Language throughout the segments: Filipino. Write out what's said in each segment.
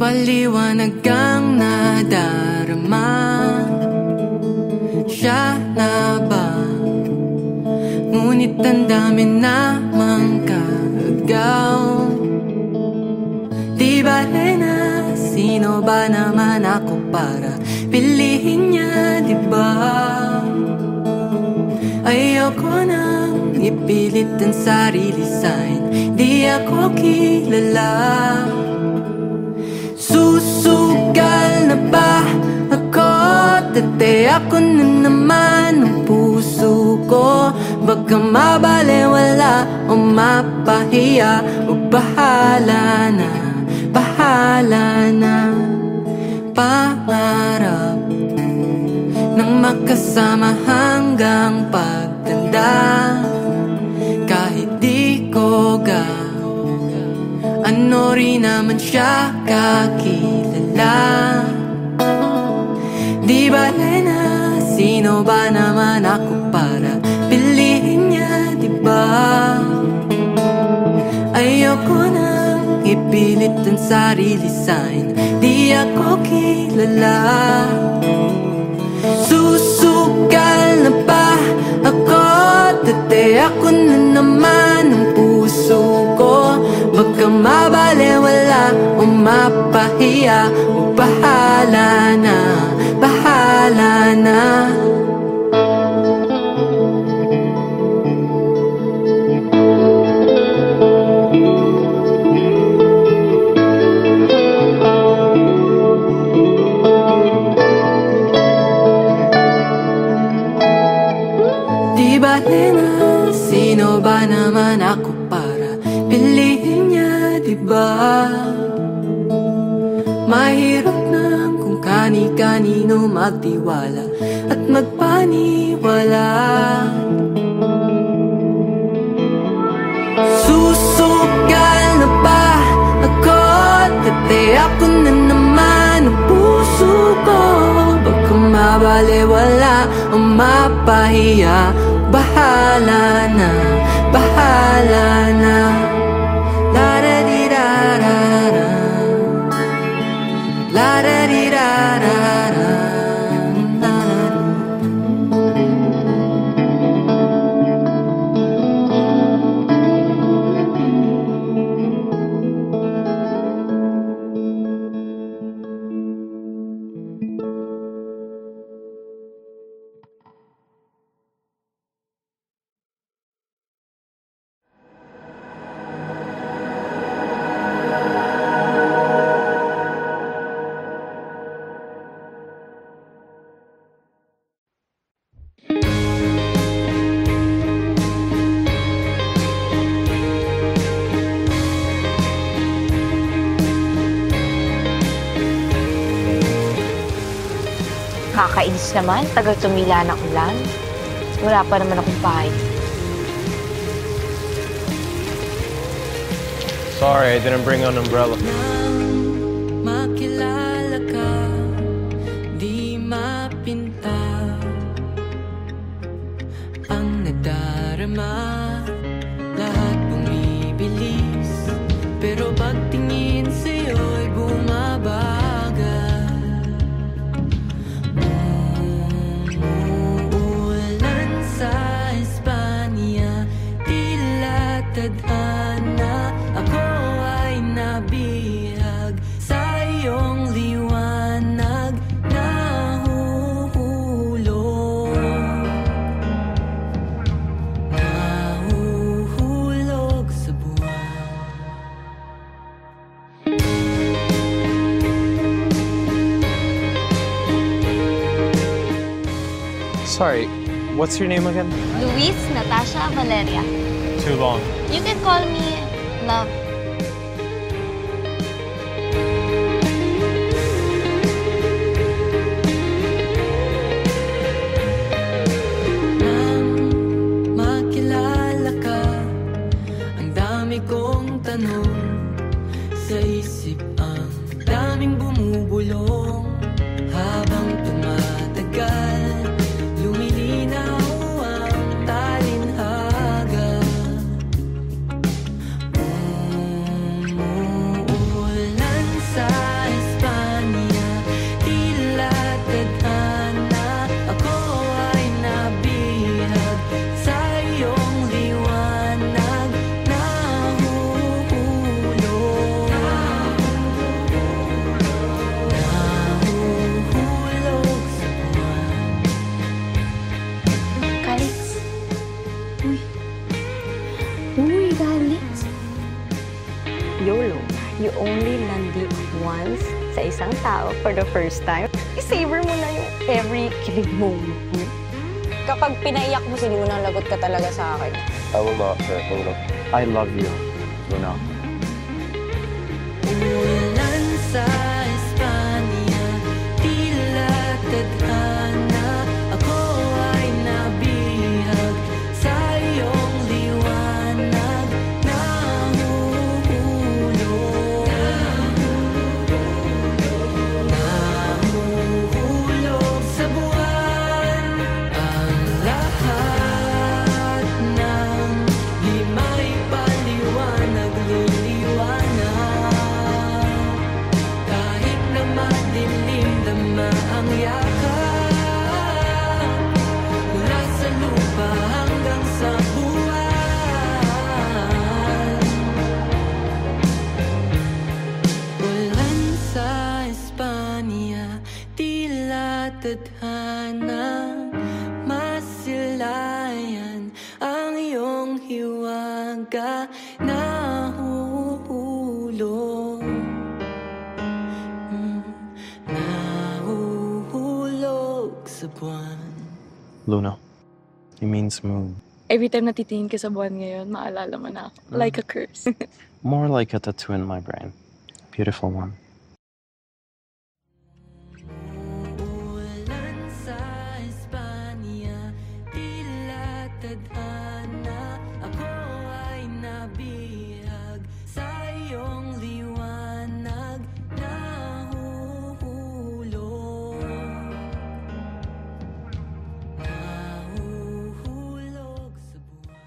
Paliwanag ang nadarama. Siya na ba? Ngunit ang dami namang kaagaw. Di ba na, sino ba naman ako para pilihin niya, di ba? Ayoko nang ipilit ang sarili sa'kin, di ako kilala. Susugal na ba ako? Dati ako na naman ang puso ko. Baka mabalewala o mapahiya, o bahala na, bahala na. Pangarap nang makasama hanggang pagtanda. Kahit di ko ano rin naman siya kakilala. Di ba na, sino ba naman ako para pilihin niya, di ba? Ayoko nang ipilit ang sarili sa'kin, di ako kilala. Susugal na ba ako? Dati ako na naman ang puso ko. Baka mabalewala o mapahiya, o bahala na, bahala na. Di ba na, sino ba naman ako para pilihin niya, di ba? Mahirap na kung kani-kanino magtiwala at magpaniwala. Susugal na ba ako? Dati ako na naman ang puso ko. Baka mabalewala o mapahiya, bahala na, bahala na. La-da-di-da-da-da, la-da-di-da-da-da, la-da-di. Kakainis naman, tagal tumila ng ulan. Wala pa naman akong bahay. Sorry, I didn't bring an umbrella. Makilala ka, di mapinta ang nadarama. Lahat bumibilis, pero pagtingin sa'yo'y bumabagal. Umuulan sa Espanya, tila tadhana. Ako ay nabihag sa iyong liwanag, nahuhulog sa buwan. Sorry, what's your name again? Luis Natasha Valeria. Too long. You can call me Love. Nang makilala ka, ang dami kong tanong sa isip, ang daming bumubulong. Habang tumatagal, lumilinaw ang talinhaga. you only landi once sa isang tao for the first time, i-savor mo na yung every kilig moment. Kapag pinaiyak mo, sige mo nang lagot ka talaga sa akin. I will not, Luna. I love you, Luna. Ulan sa Espanya, tila tadhana. Ako ay nabihag sa iyong liwanag. Nahuhulog sa buwan ang lahat ng di may paliwanag, liliwanag. Kahit na madilim, dama ang yakap mula sa lupa hanggang sa buwan. Ulan sa Espanya, tila tadhana. Masilayan ang iyong hiwaga. Nahuhulog, nahuhulog sa buwan. Luna, he means moon. Every time natitingin ka sa buwan ngayon, maalala mo na ako. Like a curse. More like a tattoo in my brain. Beautiful one. Ulan sa Espanya, tila tadhana. Ako ay nabihag sa iyong liwanag. Nahuhulog, nahuhulog sa buwan.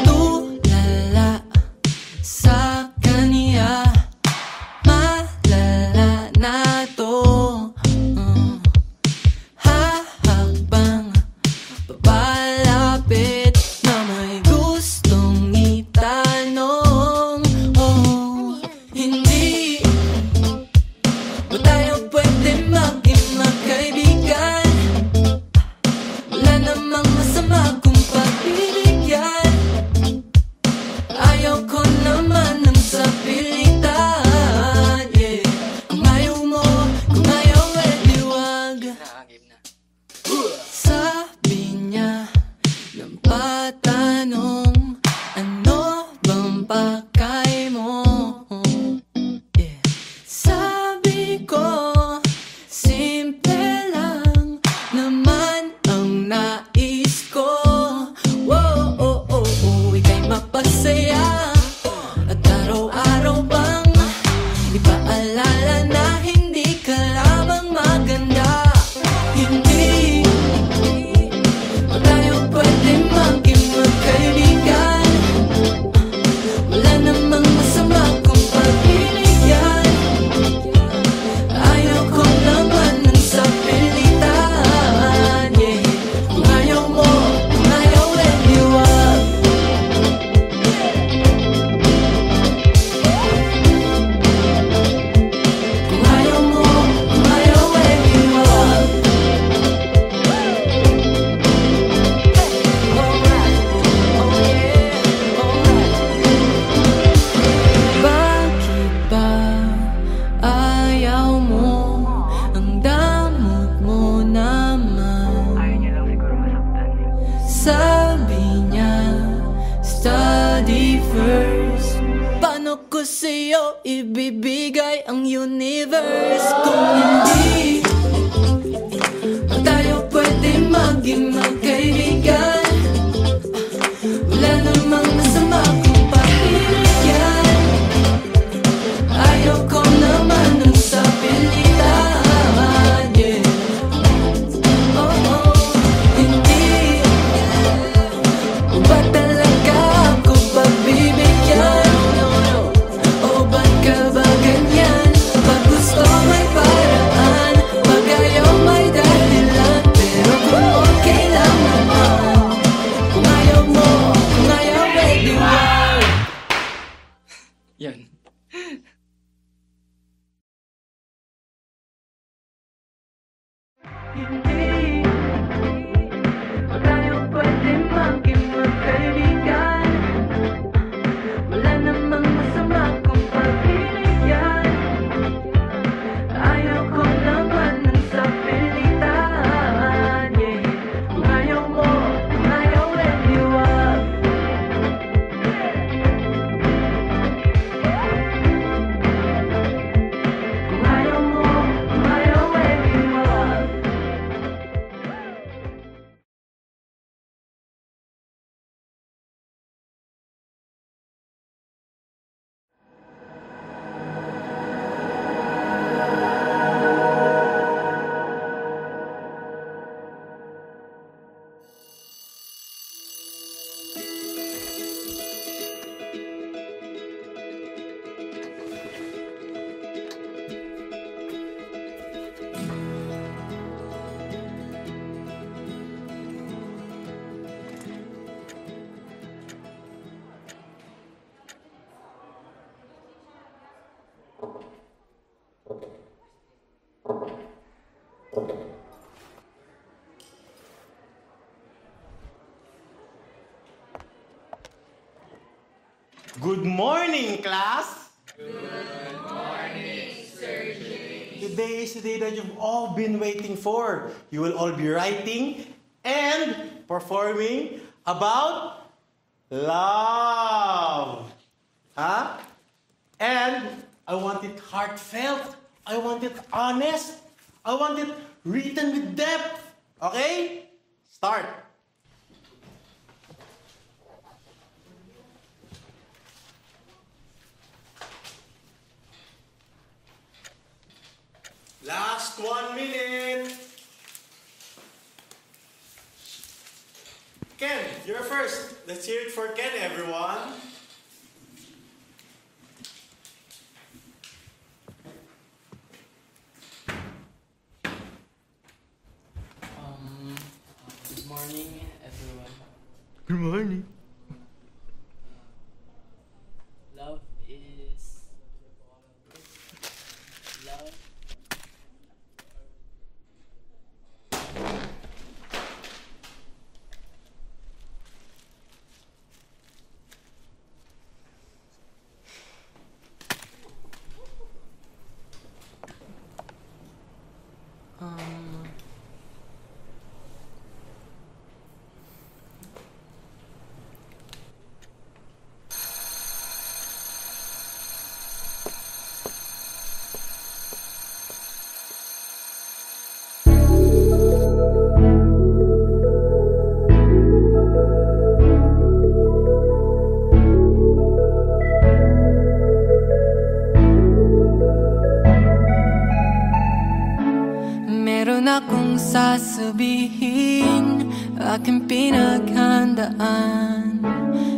Tulala sa kanya, malala na to. Habang papalapit na may gustong itanong. Oh, hindi ba tayo pwede maging magkaibigan? Wala namang masama kung pagbibigyan. Ayaw ko naman ng sapilitan, yeah. Kung ayaw mo, kung ayaw eh liwag. Sabi niya ng patanong, ano bang pakay mo? Yeah. Sabi ko, simple lang naman ang nais ko. Whoa, oh, oh, oh, ika'y mapasaya. At araw-araw bang ipaalala na hindi ka lamang maganda? Hindi ba tayo pwede maging magkaibigan? Wala namang masama kung pagbibigyan. Ayaw ko naman ng sapilitan, yeah. Kung ayaw mo, kung ayaw eh liwag. Kung ayaw mo, kung ayaw eh liwag. Bakit ba ayaw mo? Ang damot mo naman. Ayaw niya lang siguro masaktan. Sabi niya, study first. Paano ko sa'yo ibibigay ang universe? Kung hindi ba tayo pwede maging magkaibigan? Hindi pa tayo pwede maging magkaibigan. Wala namang masama kung pagbibigyan. Ayaw ko naman ng sapilitan, yeah. Kung ayaw mo, kung ayaw, let you up. Kung ayaw mo, kung ayaw, let you up. Good morning, class! Good morning, Sir James. Today is the day that you've all been waiting for. You will all be writing and performing about love. Huh? And I want it heartfelt. I want it honest. I want it written with depth. Okay? Start. Last 1 minute. Ken, you're first. Let's hear it for Ken, everyone. Good morning, everyone. Good morning. Love is love. Meron akong sasabihin, aking pinaghandaan.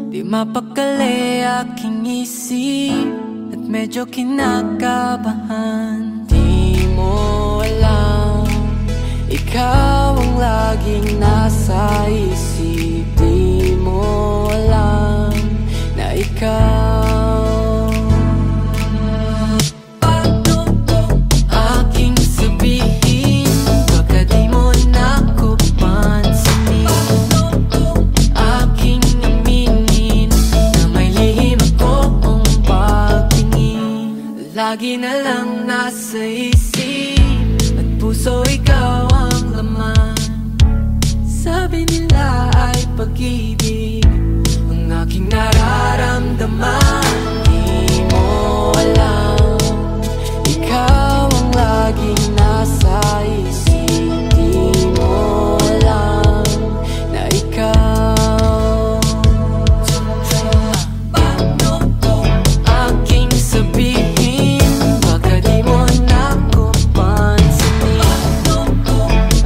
Di mapakali aking isip at medyo kinakabahan. Di mo alam, ikaw ang laging nasa isip. Di mo alam na ikaw aking sabihin, baka di mo na ko pansinin. Aking aminin na may lihim akong pagtingin. Lagi na lang nasa isip at puso, ikaw ang laman. Sabi nila ay pag-ibig ang aking nararamdaman. Di mo alam, ikaw ang laging nasa isip. Di mo alam na ikaw aking sabihin, baka di mo na ko pansinin.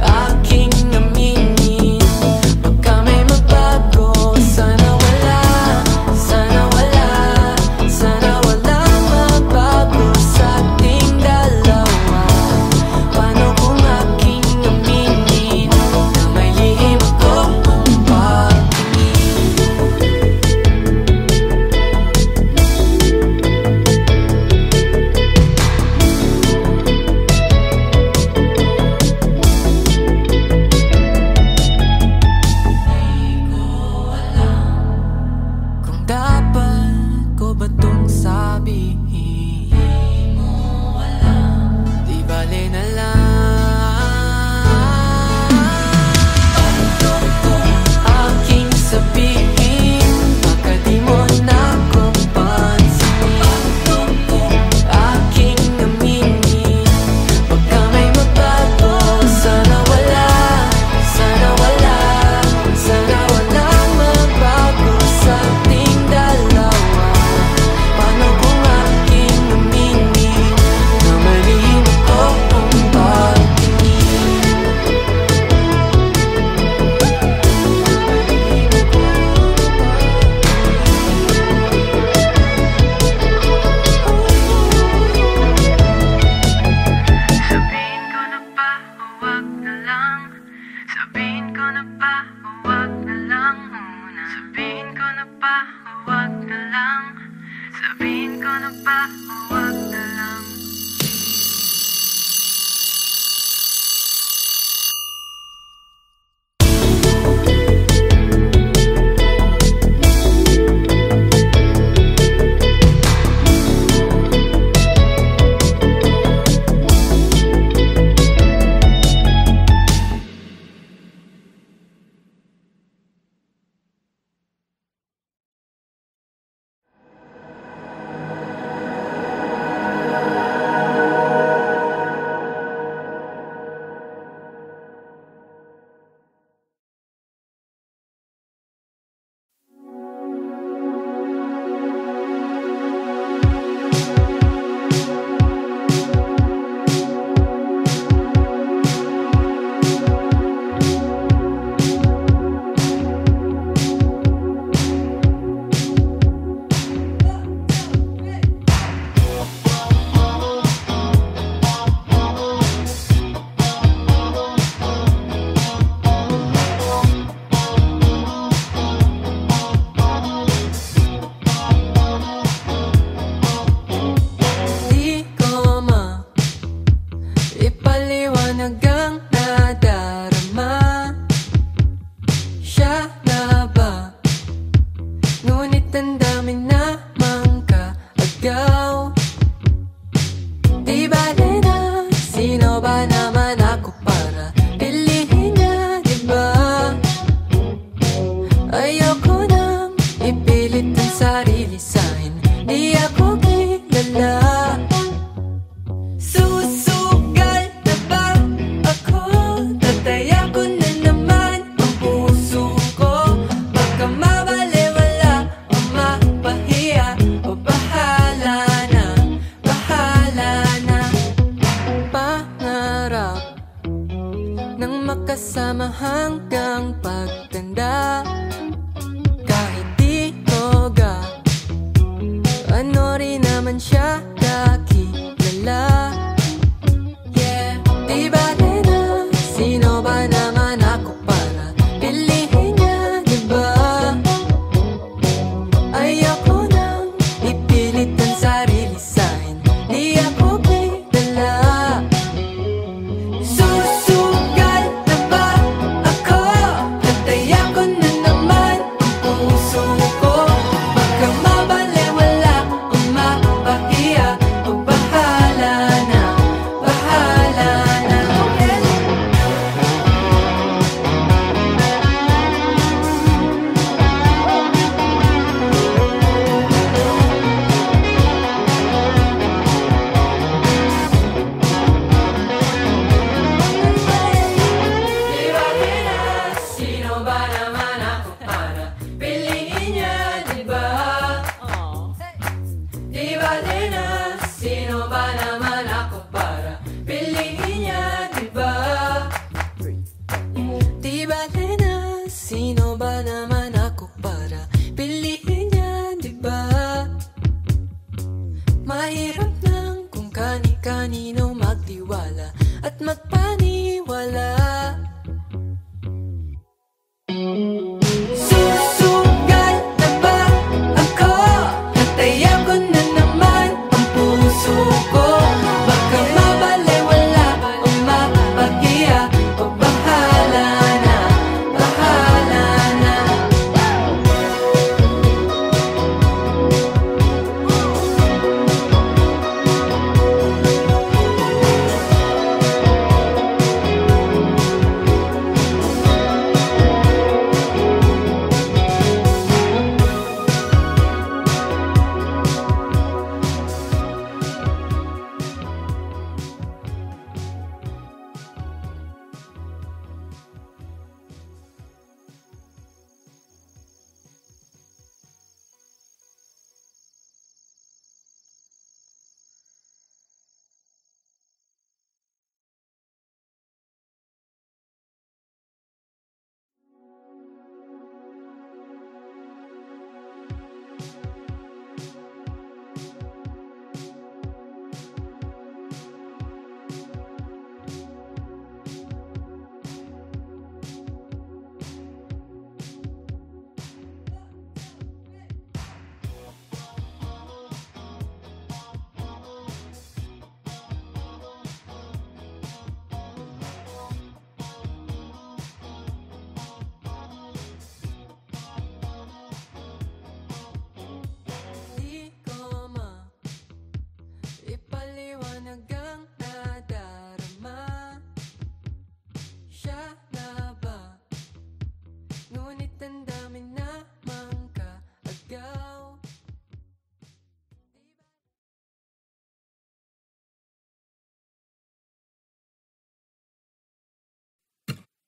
Aking aminin, baka may magbago. Sana wala, sana wala, sana walang magbago. ba o wag na lang?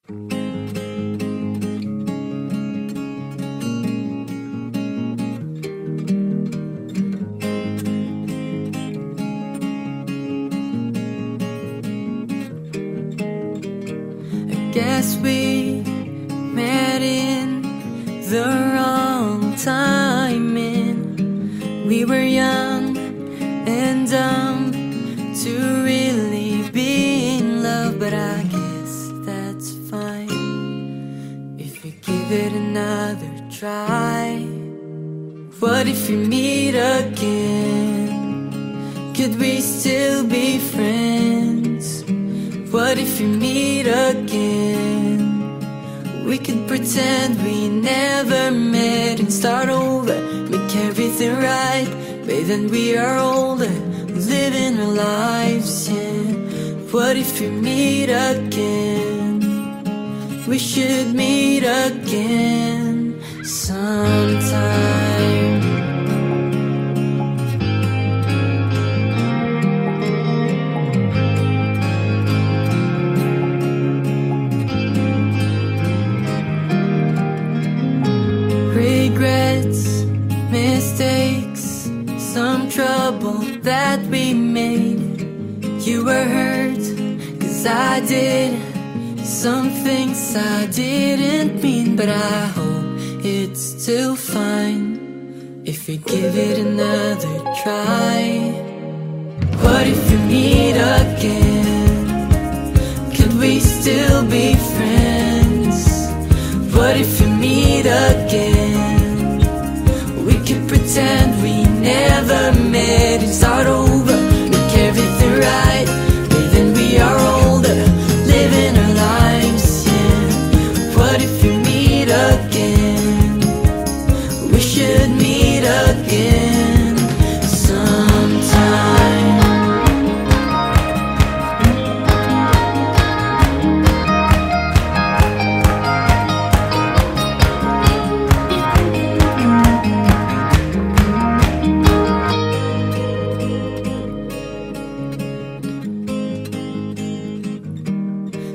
Guess we met in the wrong timing. We were young and dumb to really be in love, but I guess that's fine if we give it another try. What if we meet again? Could we still be friends? What if we meet again? We could pretend we never met and start over, make everything right. But then we are older, living our lives, yeah. What if we meet again? We should meet again sometime. Regrets, mistakes, some trouble that we made. You were hurt, 'cause I did some things I didn't mean. But I hope it's still fine if we give it another try. What if we meet again? Could we still be friends? What if we meet again? We could pretend we never met and start over, make everything right. But then we are older, living our lives, yeah. What if we meet again? We should meet again sometime.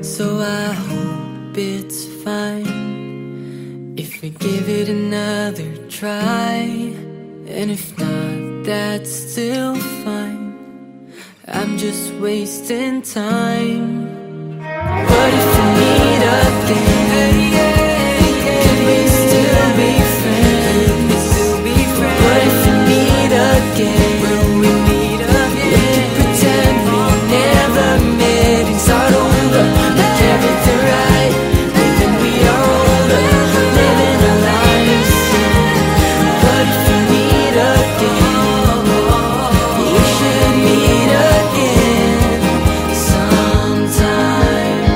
So I hope it's fine if we give it another try. And if not, that's still fine. I'm just wasting time. What if we meet again? Can we still be friends? What if we meet again? Will we meet again? We can pretend we never met and start over, make everything right. But then we are older, living our lives, yeah. What if we meet again? We should meet again sometime.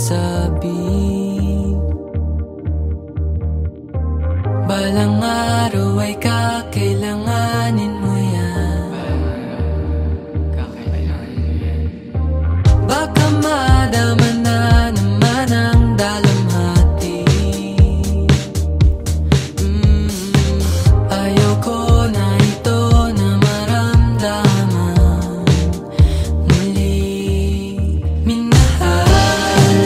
sabi. Balang araw ay kakailanganin mo yan. Baka madama na naman ang dalamhati. Ayaw ko na ito na maramdaman muli. Minahal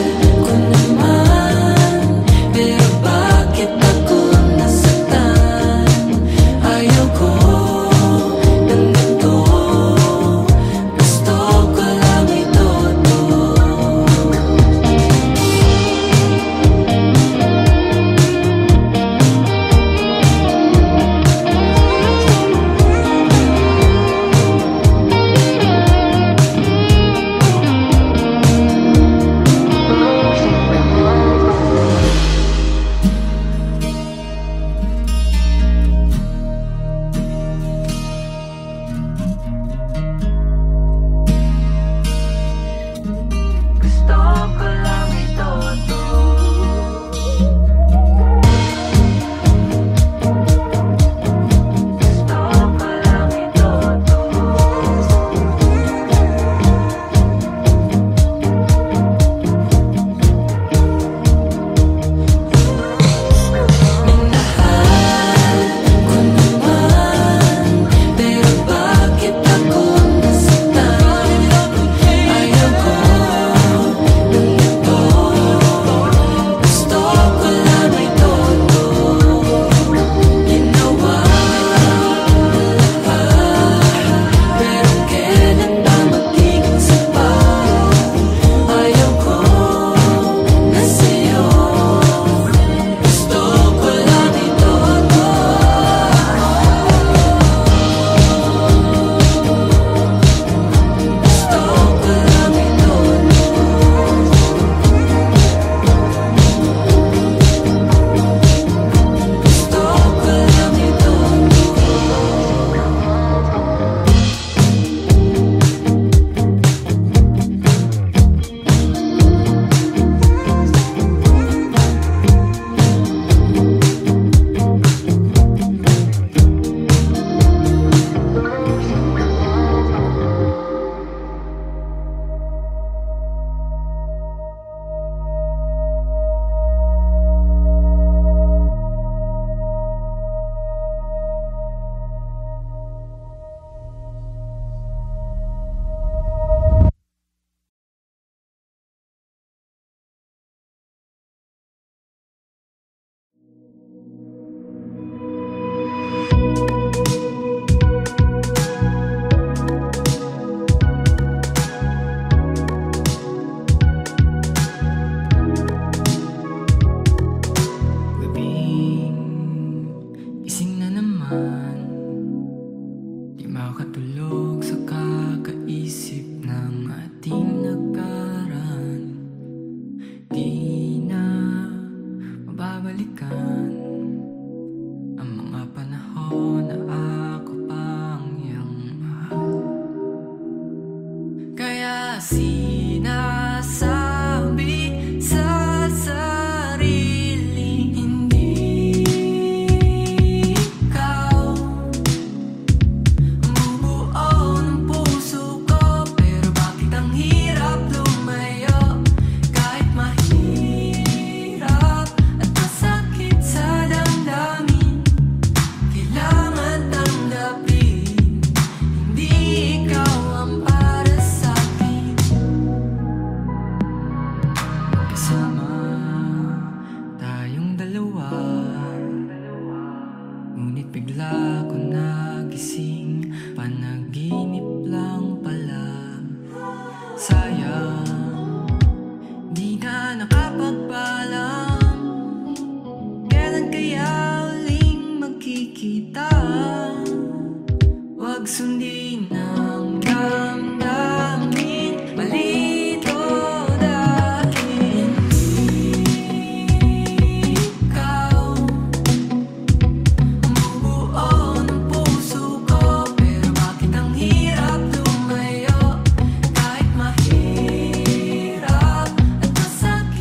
ko naman, pero bakit ako nasaktan? Ayaw ko ng ganito, gusto ko lang ito. Gusto ko lang ito. Gusto ko lang ito. Minahal ko naman, pero bakit ako nasaktan? Ayaw ko ng ito, gusto ko lang ito. Ginawa lahat, pero kailan ba magiging sapat? Ayaw ko na sa'yo, gusto ko lang ito. Gusto ko lang ito. Gusto ko lang ito. Gabing gising na naman, di makatulog sa kakaisip ng ating nagkaraan. Di na mababalikan ang mga panahon na ako pang iyang mahal. Kaya sinasabi sa sarili, hindi ikaw ang bumuo ng puso ko. Pero bakit ang hirap lumayo, kahit mahirap at masakit sa damdamin? Kailangan tanggapin, hindi ikaw ang para sa'kin. Kasama tayong dalawa, ngunit bigla ko nagising, panaginip lang pala. Sayang, di na nakapagpaalam, kailan kaya uling magkikita? Huwag sundin ang damdamin, malito dahil ikaw ang bumuo ng puso ko. Pero bakit ang hirap lumayo, kahit mahirap at masakit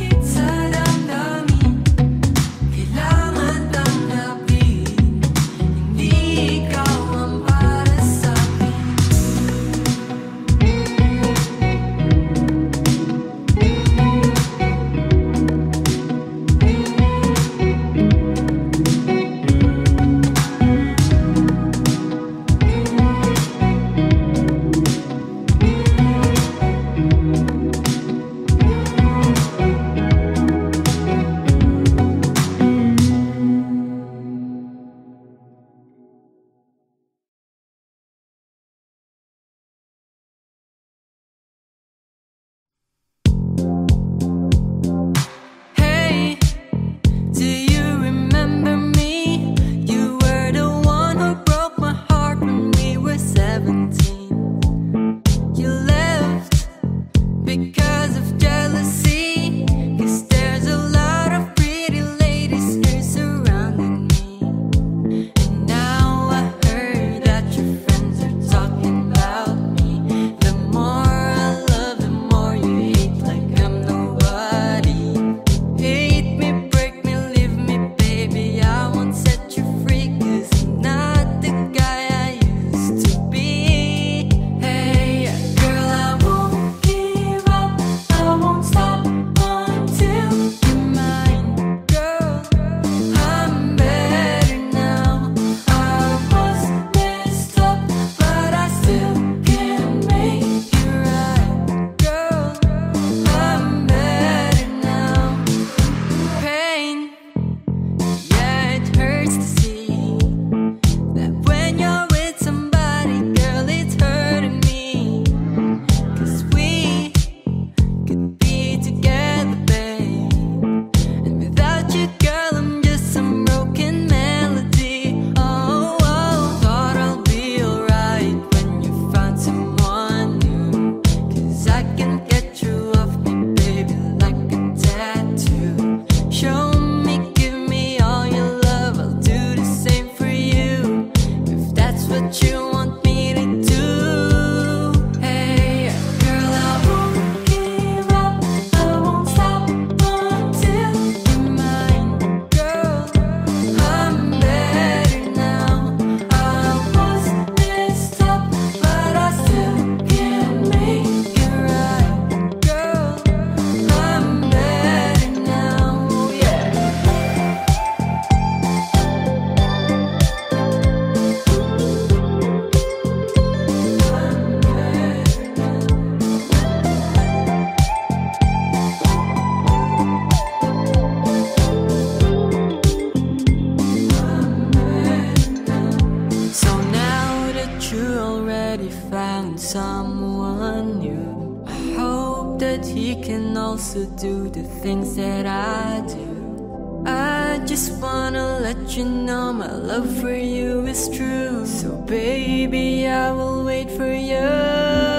to do the things that I do. I just wanna let you know my love for you is true. So baby, I will wait for you.